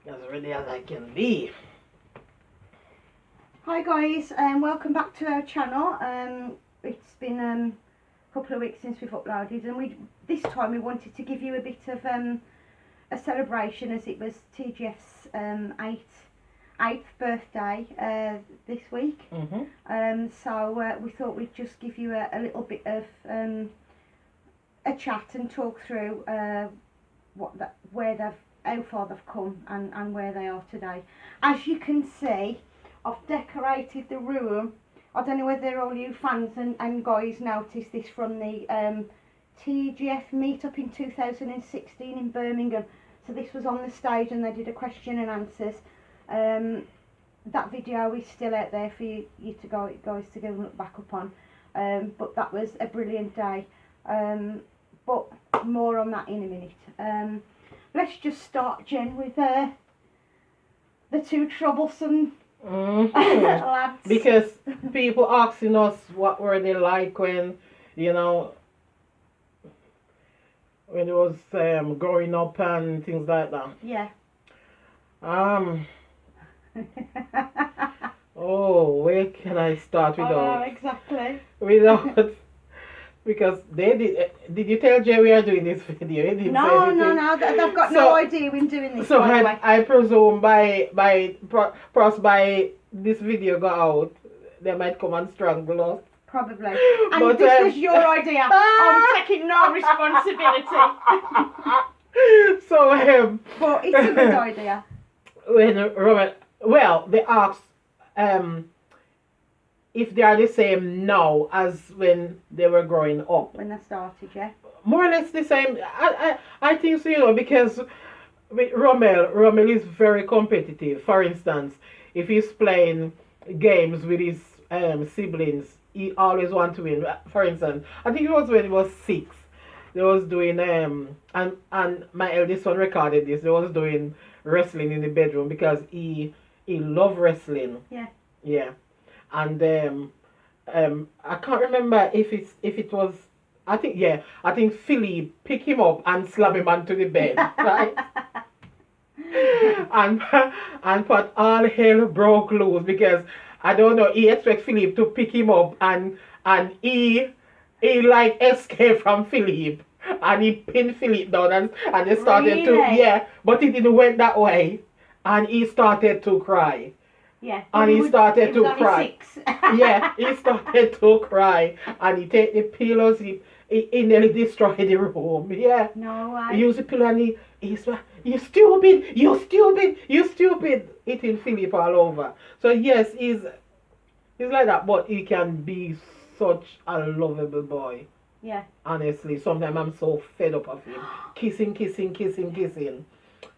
As ready as I can be. Hi guys, and welcome back to our channel. It's been a couple of weeks since we've uploaded, and this time we wanted to give you a bit of a celebration, as it was TGF's eighth birthday this week. So we thought we'd just give you a little bit of a chat and talk through how far they've come and where they are today. As you can see, I've decorated the room. I don't know whether all you fans and guys noticed this from the TGF Meetup in 2016 in Birmingham. So this was on the stage and they did a question and answers. That video is still out there for you to guys to go and look back up on. But that was a brilliant day. But more on that in a minute. Let's just start, Jen, with the two troublesome lads. Because people asking us what were they like when, when it was growing up and things like that. Yeah. Oh, where can I start without? Exactly. Without. Because they did you tell Jay we are doing this video? He didn't say anything. No, they've got no idea we're doing this. So I presume by this video go out, they might come and strangle us. Probably. And but, this was your idea. I'm taking no responsibility. So but it's a good idea. When Robert, they asked if they are the same now as when they were growing up. When they started, yeah. More or less the same. I think so, because with Rommel is very competitive. For instance, if he's playing games with his siblings, he always wants to win. For instance, I think it was when he was 6. They was doing and my eldest son recorded this. They was doing wrestling in the bedroom because he loved wrestling. Yeah. Yeah. And I can't remember if it was, I think Philip picked him up and slap him onto the bed, right? and but all hell broke loose because I don't know, he expect Philip to pick him up and he like escaped from Philip and he pinned Philip down and they started to but it didn't went that way and he started to cry. Yeah. And he started to cry. Yeah, he started to cry. And he take the pillows, he nearly destroyed the room. Yeah. No way. He used the pillow and he's you stupid, you stupid, you stupid. Hitting Philip all over. So yes, he's like that, but he can be such a lovable boy. Yeah. Honestly, sometimes I'm so fed up of him. Kissing.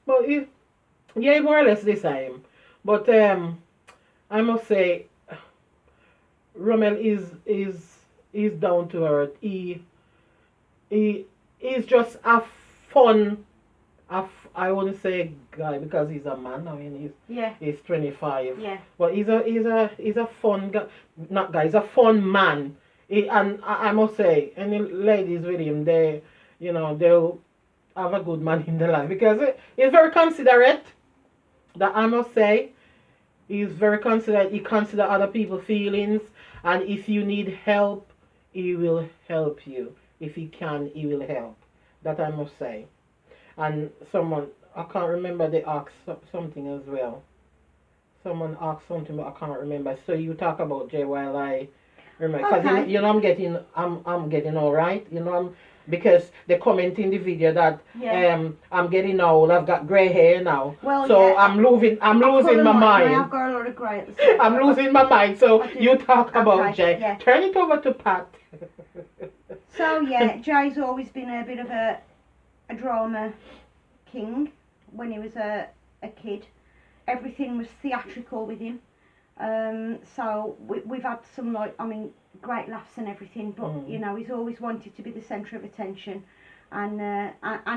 But more or less the same. But I must say, Rommel is down to earth. He is just a fun, I wouldn't say guy because he's a man. I mean he's 25. Yeah. But he's a fun guy, not guy. He's a fun man. And I must say, any ladies with him, they'll have a good man in their life because he's very considerate. That I must say. He's very considerate. He considers other people's feelings, and if you need help, he will help you. If he can, he will help. That I must say. And someone, I can't remember, they asked something as well. Someone asked something, but I can't remember. So you talk about Jay while I remember, because I'm getting all right. Because they comment in the video that I'm getting old. I've got grey hair now. Well, so yeah, I'm losing my mind. I've got a lot of grey at the same I'm losing my mind. So you talk about Jay. Yeah. Turn it over to Pat. So yeah, Jay's always been a bit of a drama king when he was a kid. Everything was theatrical with him. So we've had some great laughs and everything, but he's always wanted to be the centre of attention, and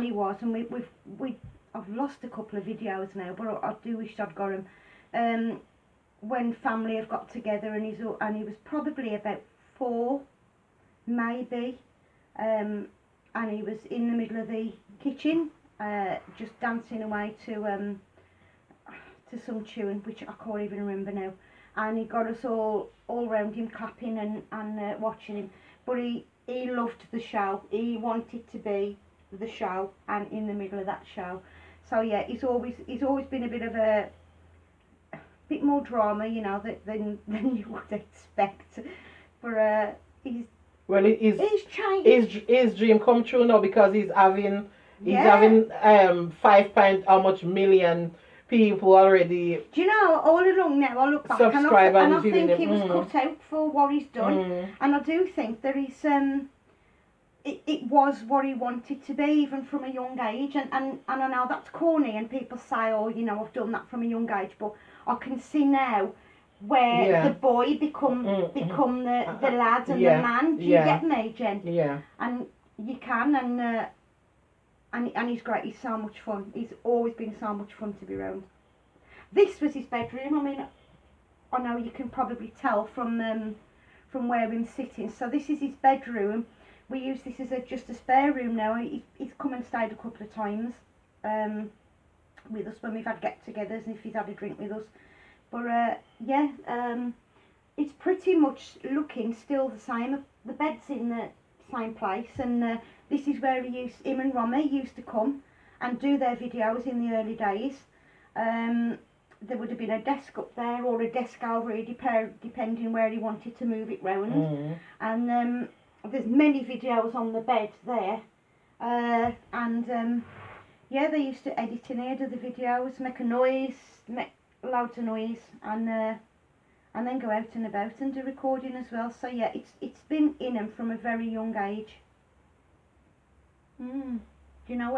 he was, and I've lost a couple of videos now, but I do wish I'd got them. When family have got together, and he was probably about 4, maybe, and he was in the middle of the kitchen, just dancing away to to some tune, which I can't even remember now. And he got us all round him clapping and watching him. But he loved the show. He wanted to be the show and in the middle of that show. So yeah, he's always been a bit of a bit more drama, you know, than you would expect. But he's changed. His dream come true now because he's having 5 point how much million people already. Do you know, all along now I look back and I think he was cut out for what he's done, and I do think there is it was what he wanted to be even from a young age, and I know that's corny and people say, oh, you know, I've done that from a young age, but I can see now where the boy become the lad and the man. Do you get me, Jen? Yeah. And you can, and he's great. He's so much fun. He's always been so much fun to be around. This was his bedroom. I mean, I know you can probably tell from where I'm sitting. So this is his bedroom. We use this as just a spare room now. He's come and stayed a couple of times with us when we've had get-togethers and if he's had a drink with us. But it's pretty much looking still the same. The bed's in the same place, and this is where him and Romy used to come and do their videos in the early days. There would have been a desk up there or a desk over here, depending where he wanted to move it round. And there's many videos on the bed there. They used to edit in here, do the videos, make a noise, make loads of noise, and then go out and about and do recording as well. So yeah, it's been in him from a very young age. Do you know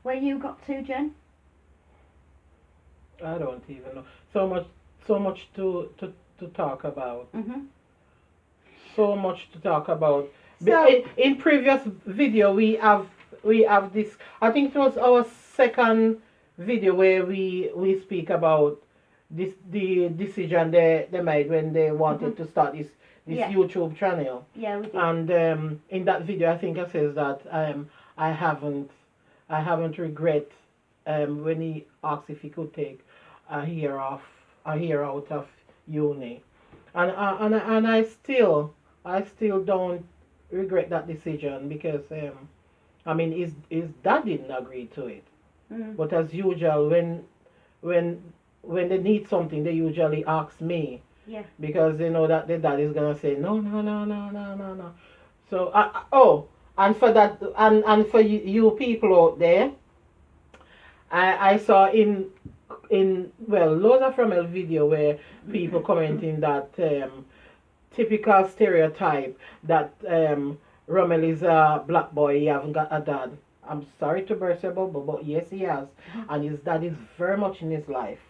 where you got to, Jen? I don't even know. So much to talk about. So much to talk about. So, in previous video we have this. I think it was our second video where we speak about the decision they made when they wanted to start this YouTube channel. Yeah, we did. And in that video, I think I says that I haven't regret when he asked if he could take a year out of uni, and I still don't regret that decision because I mean his dad didn't agree to it, but as usual when they need something they usually ask me. Yeah. Because they know that the dad is gonna say no. So and for that and for you people out there, I saw in loads of from a video where people commenting that typical stereotype that Rommel is a black boy, he haven't got a dad. I'm sorry to burst your bubble, but yes he has, and his dad is very much in his life.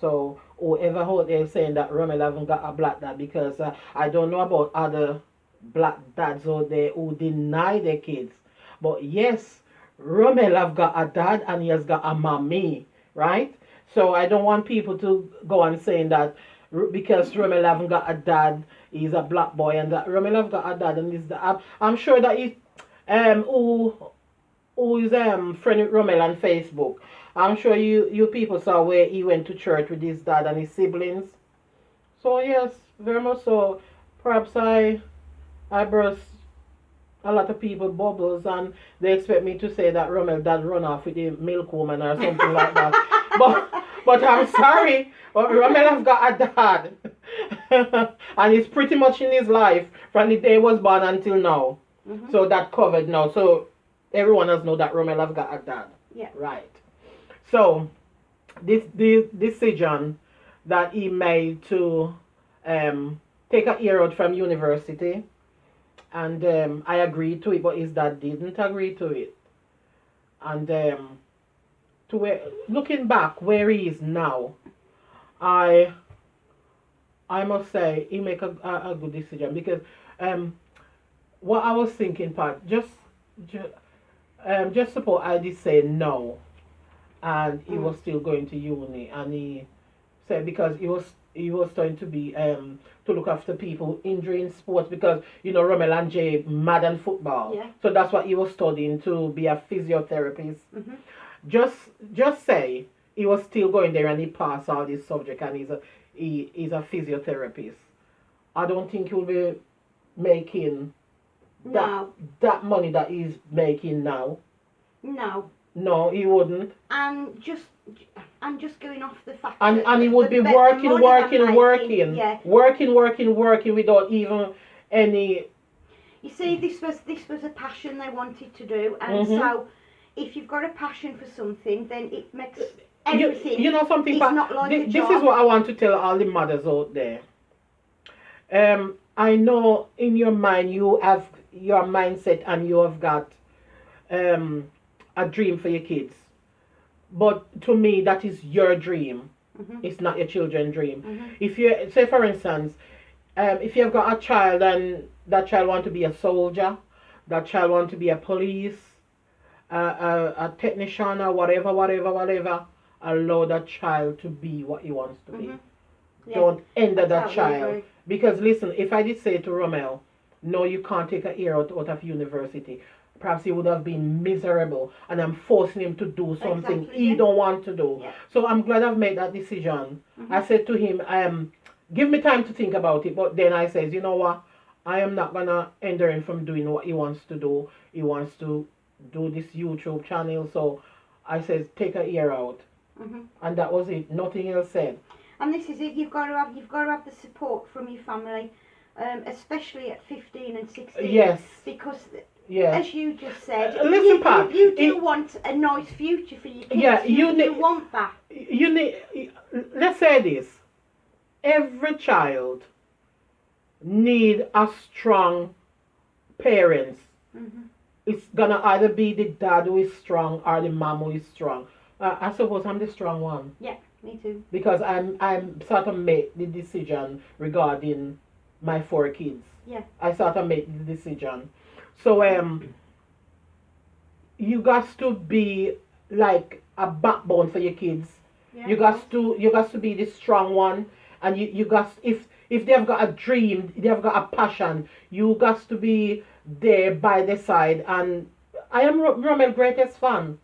So whoever out there saying that Rommel haven't got a black dad, because I don't know about other black dads out there who deny their kids, but yes, Rommel have got a dad and he has got a mommy, right? So I don't want people to go on saying that because Rommel haven't got a dad, he's a black boy, and that Rommel have got a dad and he's the. I'm sure that he who is friend with Rommel on Facebook. I'm sure you people saw where he went to church with his dad and his siblings. So yes, very much so. Perhaps I burst a lot of people bubbles and they expect me to say that Rommel dad run off with the milk woman or something like that. But I'm sorry, but Rommel have got a dad. And he's pretty much in his life from the day he was born until now. So that covered now. So everyone has know that Rommel have got a dad. Yeah. Right. So this decision that he made to take a year out from university, and I agreed to it, but his dad didn't agree to it. And looking back where he is now, I must say he make a good decision, because what I was thinking, Pat, just suppose I did say no, and he was still going to uni, and he said because he was trying to be to look after people injured in sports, because you know Rommel and Jay mad in football. Yeah. So that's what he was studying, to be a physiotherapist. Just say he was still going there and he passed all this subject and he's a physiotherapist. I don't think he'll be making No, that money that he's making now. no. No, he wouldn't. And just going off the fact And that he would be the working, money working, they're working, making, yeah. working without even any. You see, this was a passion they wanted to do, and Mhm. so if you've got a passion for something, then it makes everything. You know something. It's not like a this job. is what I want to tell all the mothers out there. I know in your mind you have your mindset and you have got a dream for your kids. But to me, that is your dream. Mhm. It's not your children's dream. Mhm. If you say, for instance, if you've got a child and that child want to be a soldier, that child want to be a police, a technician, or whatever, allow that child to be what he wants to be. Mhm. Yeah, Don't hinder I that totally child. agree. Because listen, if I did say to Rommel, no, you can't take a year out of university, perhaps he would have been miserable and I'm forcing him to do something Exactly, he yeah. don't want to do. Yeah. So I'm glad I've made that decision. Mhm. I said to him, give me time to think about it. But then I says, you know what? I am not gonna hinder him from doing what he wants to do. He wants to do this YouTube channel. So I says, take a year out. Mhm. And that was it. Nothing else said. And this is it. You've got to have the support from your family, especially at 15 and 16. Yes. Because Yeah. as you just said, Listen, Pat, you do want a nice future for your kids. Yeah, you want that. You need. Let's say this: every child need a strong parents. Mhm. It's gonna either be the dad who is strong or the mom who is strong. I suppose I'm the strong one Yeah, me too. because I'm sort of made the decision regarding my 4 kids. Yeah. I sort of made the decision. So you got to be like a backbone for your kids. Yeah, You got to be the strong one, and you got, if they've got a dream, they've got a passion, you got to be there by their side. And I am Rommel's greatest fan.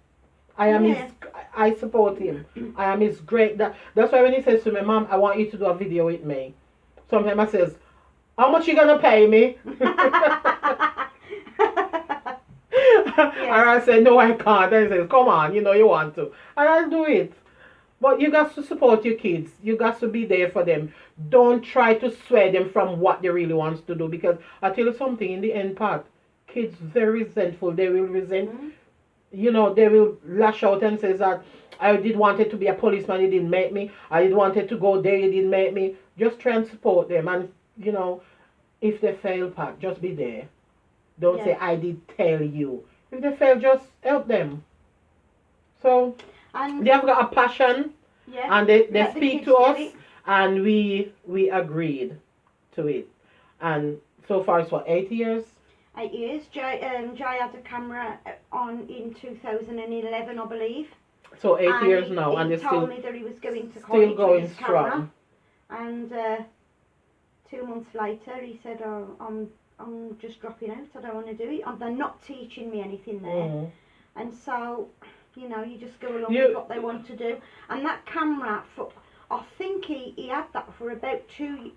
I am Yeah. I support him. I am his great. That's why when he says to me, Mom, I want you to do a video with me. Sometimes I says, how much you gonna pay me? And I say, no, I can't. And he says, come on, you want to. And I'll do it. But you got to support your kids. You got to be there for them. Don't try to sway them from what they really want to do. Because I tell you something, in the end part, kids very resentful. They will resent. Mhm. They will lash out and say that I did wanted to be a policeman, he didn't make me. I did wanted to go there, he didn't make me. Just try and support them. And, if they fail, Pat, just be there. Don't say, I did tell you. If they fail, just help them. So, And they have got a passion, yeah, and they let the speak kids to get us, it. and we agreed to it. And so far, it's what, 8 years? 8 years. Jay had a camera in 2011, I believe. So 8 And years now, he and they're told still me that he was going to still college going with his camera. strong. And 2 months later, he said, "Oh, I'm just dropping out. I don't want to do it. They're not teaching me anything there." Mhm. And so, you just go along You- with what they want to do. And that camera, I think he had that for about 2.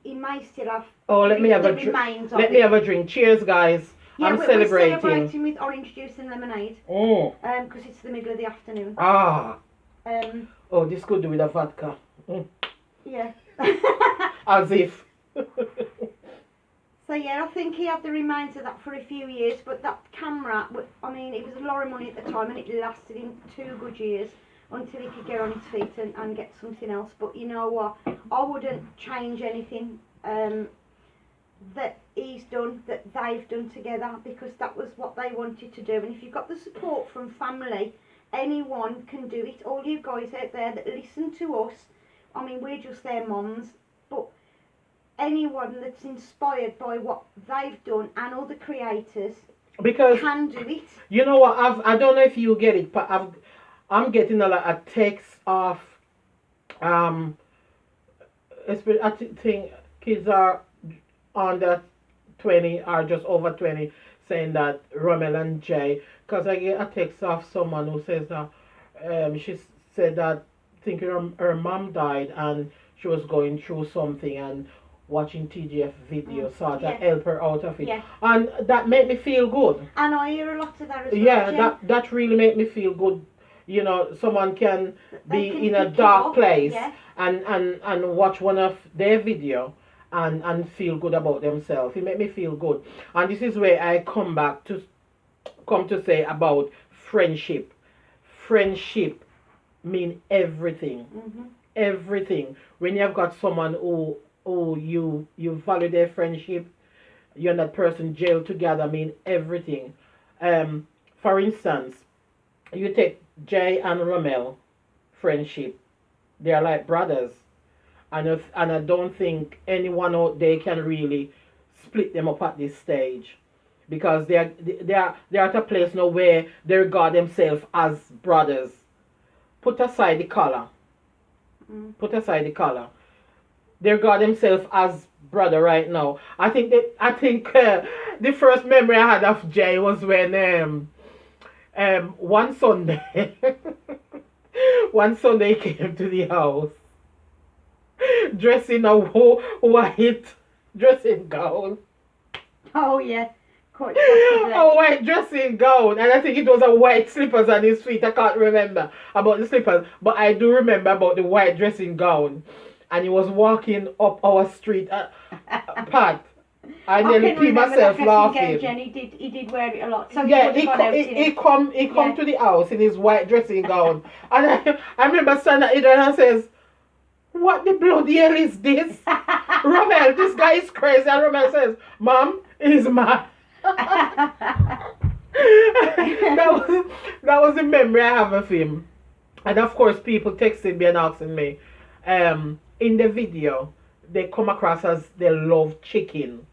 He may still have. Oh, let me have a the drink. remains of Let it. me have a drink. Cheers, guys. Yeah, I'm we're celebrating. celebrating with orange juice and lemonade. Oh. Because it's the middle of the afternoon. Ah. Um, Oh, this could do with a vodka. yeah. As if. So yeah, I think he had the remains of that for a few years, but that camera, it was a lot of money at the time, and it lasted him 2 good years until he could get on his feet and get something else. But you know what? I wouldn't change anything that he's done, that they've done together, because that was what they wanted to do. And if you've got the support from family, anyone can do it. All you guys out there that listen to us, we're just their moms, but anyone that's inspired by what they've done and other creators Because can do it. you know what? I don't know if you get it, but I'm getting a lot of texts of I think kids are under 20 or just over 20 saying that Rommel and Jay, because I get a text of someone who says that she said that thinking her mom died and she was going through something, and watching TGF videos sort of help her out of it. Yeah. And that made me feel good. And I hear a lot of that as well. Yeah, that really made me feel good. You know, someone can be in a dark place and watch one of their video and feel good about themselves. It made me feel good. And this is where I come to say about friendship. Friendship mean everything. Everything. When you have got someone who you value their friendship, you and that person jail together mean everything. For instance, you take Jay and Rommel friendship. They are like brothers. And I don't think anyone out there can really split them up at this stage. Because they are at a place now where they regard themselves as brothers. Put aside the color. Put aside the color. They regard themselves as brother right now. I think the first memory I had of Jay was when one Sunday he came to the house dressed in a white dressing gown. Oh yeah. Quite possibly. A white dressing gown, and I think it was a white slippers on his feet. I can't remember about the slippers, but I do remember about the white dressing gown. And he was walking up our street, Pat. I nearly pee myself laughing. He did wear it a lot. So yeah, he come to the house in his white dressing gown, and I remember standing at it and says, "What the bloody hell is this, Rommel? This guy is crazy." And Rommel says, "Mom, he's mad." that was the memory I have of him. And of course, people texting me and asking me, in the video, they come across as they love chicken.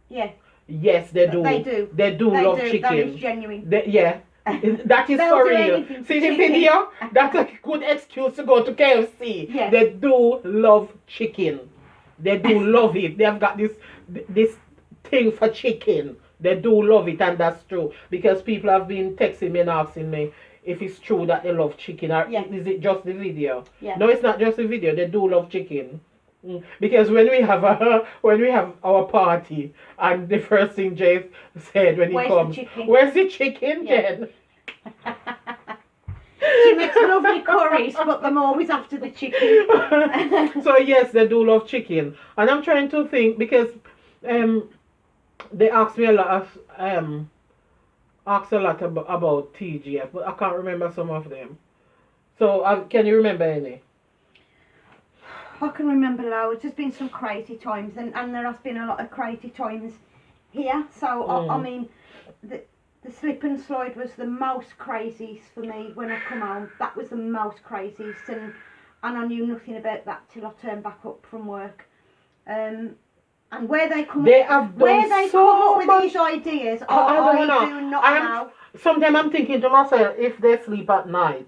Yeah. Yes, they do. They do. They do love chicken. That is genuine. Yeah. That is for real. See the video? That's a good excuse to go to KFC. Yeah. They do love chicken. They do love it. They have got this thing for chicken. They do love it, and that's true. Because people have been texting me and asking me if it's true that they love chicken, or is it just the video? Yeah. No, it's not just the video. They do love chicken. Because when we have our party, and the first thing Jay said when he comes, "Where's the chicken, Jen?" She makes lovely curries, but I'm always after the chicken. So yes, they do love chicken, and I'm trying to think because they asked me a lot about TGF, but I can't remember some of them. So can you remember any? I can remember loads. There's been some crazy times, and there has been a lot of crazy times here. So I mean, the slip and slide was the most craziest for me when I come home. That was the most craziest, and I knew nothing about that till I turned back up from work. And where they come up with these ideas, I do not know. Sometimes I'm thinking to myself, if they sleep at night,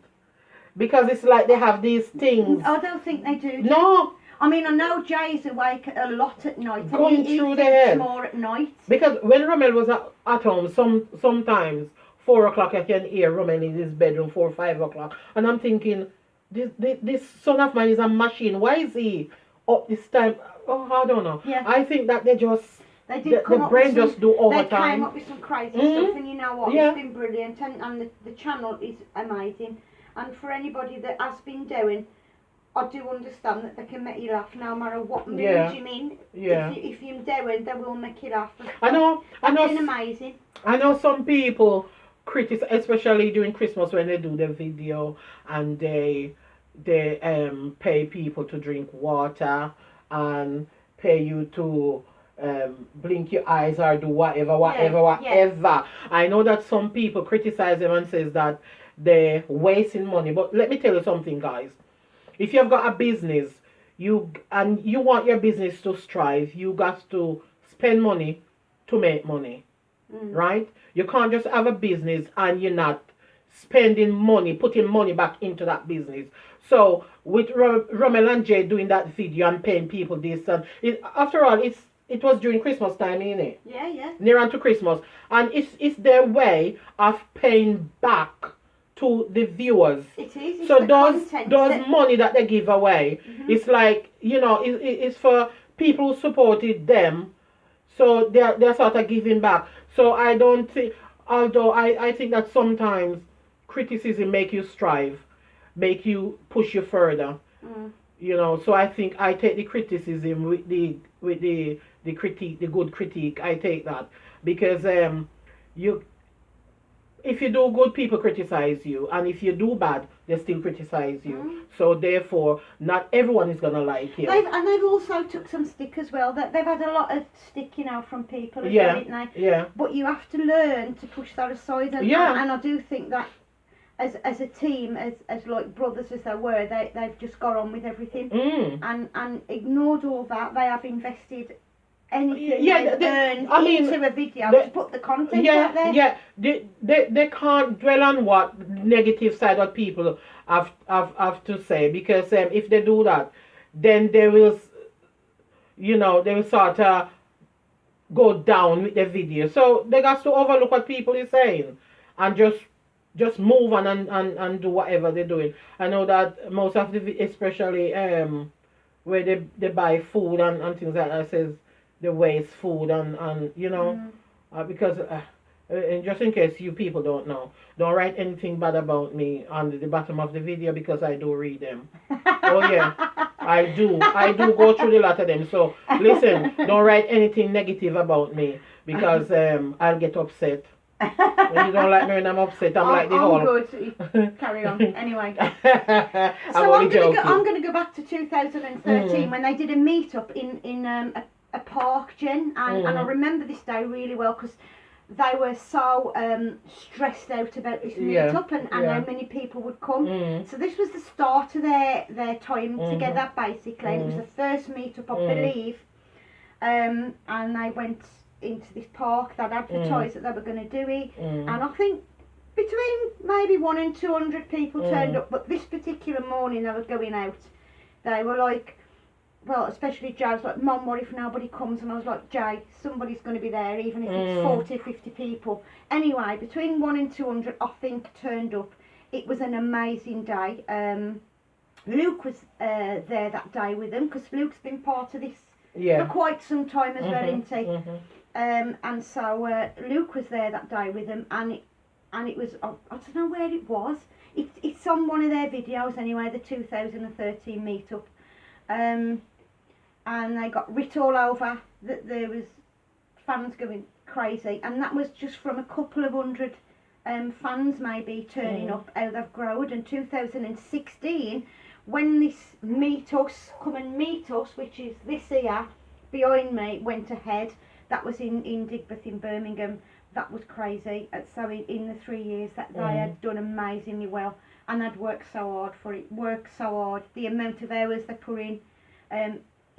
because it's like they have these things. I don't think they do. No. I mean, I know Jay's awake a lot at night. Going through the head. More at night. Because when Rommel was at home, sometimes 4 o'clock I can hear Rommel in his bedroom 4 or 5 o'clock, and I'm thinking, this son of mine is a machine. Why is he up this time? Oh, I don't know. Yeah. I think that the brain just do overtime. They came up with some crazy stuff, and you know what? Yeah. It's been brilliant, and the channel is amazing. And for anybody that has been doing, I do understand that they can make you laugh no matter what mood you're in. Yeah. If you're doing, they will make you laugh. I know. It's been amazing. I know some people criticize, especially during Christmas when they do the video and they pay people to drink water and pay you to blink your eyes or do whatever. I know that some people criticize them and says that they're wasting money, but let me tell you something, guys. If you've got a business, you want your business to strive, you got to spend money to make money, right? You can't just have a business and you're not spending money, putting money back into that business. So with Rommel and Jay doing that video and paying people this, after all, it was during Christmas time, isn't it? Yeah. Near on to Christmas, and it's their way of paying back to the viewers. It is. It's So the those content those that- money that they give away, it's like, you know, it's for people who supported them. So they're sort of giving back. So I don't think, although I think that sometimes criticism make you strive, make you push you further. You know, so I think I take the criticism with the critique, the good critique. I take that because you if you do good, people criticize you, and if you do bad, they still criticize you. So therefore, not everyone is gonna like you. They've also took some stick as well. That they've had a lot of stick, you know, from people as well, Yeah, haven't they? yeah, But you have to learn to push that aside, and Yeah. and I do think that as a team, as like brothers as they were, they've just got on with everything and ignored all that. They have invested anything they've earned into a video to put the content out there. Yeah, they can't dwell on what negative side what people have to say, because if they do that, then they will, you know, they will sort of go down with the video. So they got to overlook what people is saying and just move on and do whatever they're doing. I know that most of the, especially where they buy food and things like that, says they waste food and you know, because and just in case you people don't know, don't write anything bad about me on the bottom of the video, because I do read them. Oh yeah, I do go through a lot of them. So listen, don't write anything negative about me, because I'll get upset. When you don't like me when I'm upset, I'm like the whole. I'm good. Carry on. Anyway. I'm So only joking. I'm gonna go back to 2013 when they did a meetup in a park, Jen, and I remember this day really well because they were so stressed out about this meetup and how many people would come. So this was the start of their time together, basically. It was the first meetup, I believe, and they went into this park. They'd advertised that they were going to do it, and I think between maybe 100 and 200 people turned up. But this particular morning they were going out, they were like, well, especially Jay was like, Mum, what if nobody comes? And I was like, Jay, somebody's going to be there, even if it's 40, 50 people. Anyway, between 100 and 200, I think, turned up. It was an amazing day. Luke was there that day with them, because Luke's been part of this for quite some time as well, isn't he? And so Luke was there that day with them, and it was, I don't know where it was. It's on one of their videos anyway, the 2013 meetup. And they got writ all over that there was fans going crazy, and that was just from a couple of hundred fans maybe turning up how they've grown. And 2016, when this Meet Us, come and meet us, which is this here behind me, went ahead. That was in Digbeth in Birmingham. That was crazy. So in the 3 years that they had done amazingly well, and they'd worked so hard for it, the amount of hours they put in.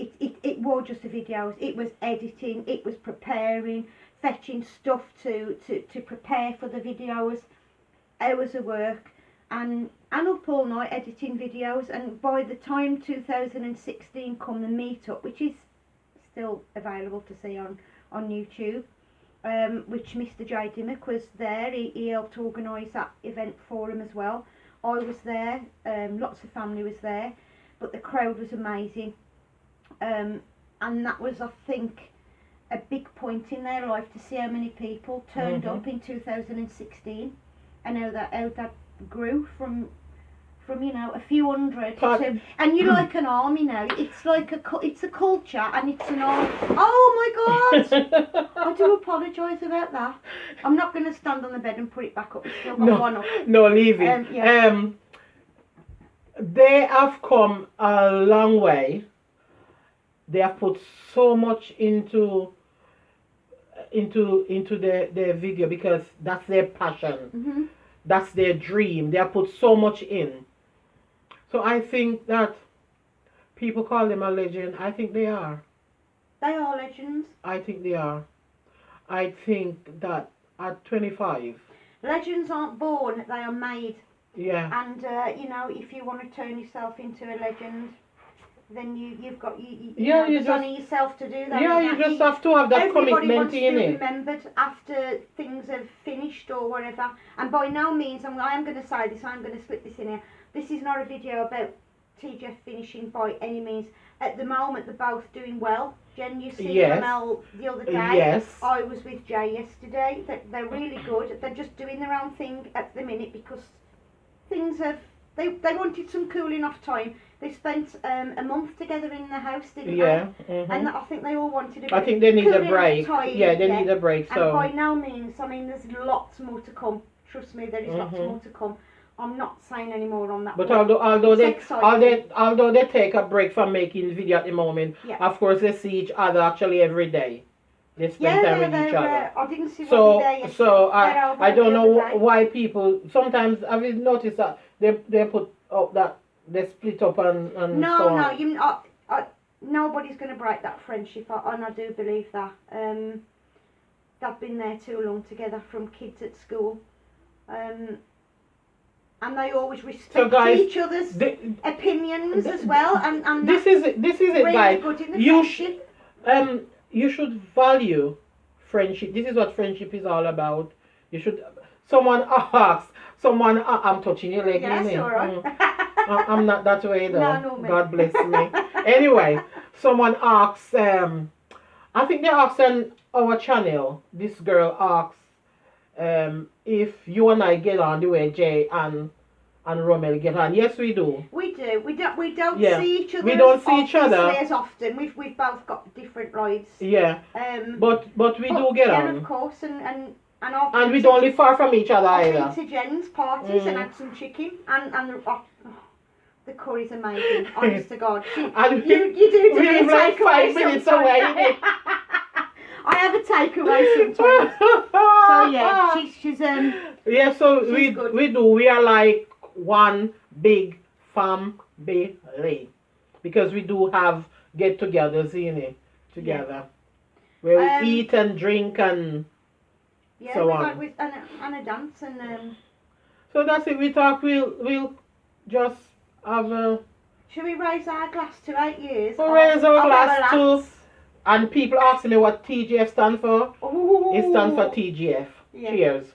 It was just the videos, it was editing, it was preparing, fetching stuff to prepare for the videos, hours of work, and up all night editing videos. And by the time 2016 come the meetup, which is still available to see on YouTube, which Mr. J. Dimmock was there. He helped organise that event for him as well. I was there, lots of family was there, but the crowd was amazing. And that was, I think, a big point in their life, to see how many people turned up in 2016, and how that grew from you know, a few hundred to, and you're like an army now. It's like it's a culture, and it's an army. Oh my God! I do apologise about that. I'm not going to stand on the bed and put it back up. It's still got one up. No, leave it. They have come a long way. They have put so much into their video, because that's their passion. That's their dream. They have put so much in. So I think that people call them a legend. I think they are. They are legends. I think they are. I think that at 25... Legends aren't born, they are made. Yeah. And, you know, if you want to turn yourself into a legend, then you've got you Yeah, you just just- honour yourself to do that. Yeah, and you that. just have to have that Everybody commitment wants to in be it. remembered after things have finished or whatever. And by no means, I am going to say this, I'm going to split this in here. This is not a video about TGF finishing by any means. At the moment, they're both doing well. Jen, you see Yes. Rommel the other day. Yes. I was with Jay yesterday. They're really good. They're just doing their own thing at the minute because things have... They wanted some cooling off time. They spent a month together in the house, didn't Yeah. they? And I think they all wanted a bit I think they need a cooling off break. time, Yeah, they need a break. And by So no means, I mean, there's lots more to come. Trust me, there is lots more to come. I'm not saying any more on that. but one. although It's exciting. although they take a break from making video at the moment, Yeah. of course they see each other actually every day. They spend time with each other. I didn't see So one day. so I don't know why. why people sometimes have you noticed that they put up that they split up and so on. Nobody's going to break that friendship, and I do believe that. They've been there too long together from kids at school. And they always respect guys, each other's opinions as well. And this is it, really guys. good in the You friendship. you should value friendship. This is what friendship is all about. You should. Someone asks. I'm touching your leg. Yes, innit? all right. I'm not that way though. No, man. God bless me. Anyway, someone asks. I think they asked on our channel. This girl asks if you and I get on the way Jay and Rommel get on. Yes, we do. We do. We don't Yeah. see each other. We don't see each other. obviously as often. We've both got different lives. Yeah. But we do get yeah, on. of course, and And we don't live far from each other I've either. been to Jen's parties and had some chicken and the curry's amazing. Honest to God, And you do we live like 5 minutes away. innit? I have a takeaway sometimes. So yeah, she's Yeah, so She's good. we do. We are like one big family because we do have get-togethers in it together, where we eat and drink and yeah, so we on. like with and a dance and So that's it. We thought we'll just have a should we raise our glass to 8 years? we'll raise our of glass to. lads? And people asking me what TGF stands for. Ooh. It stands for TGF. Yeah. Cheers.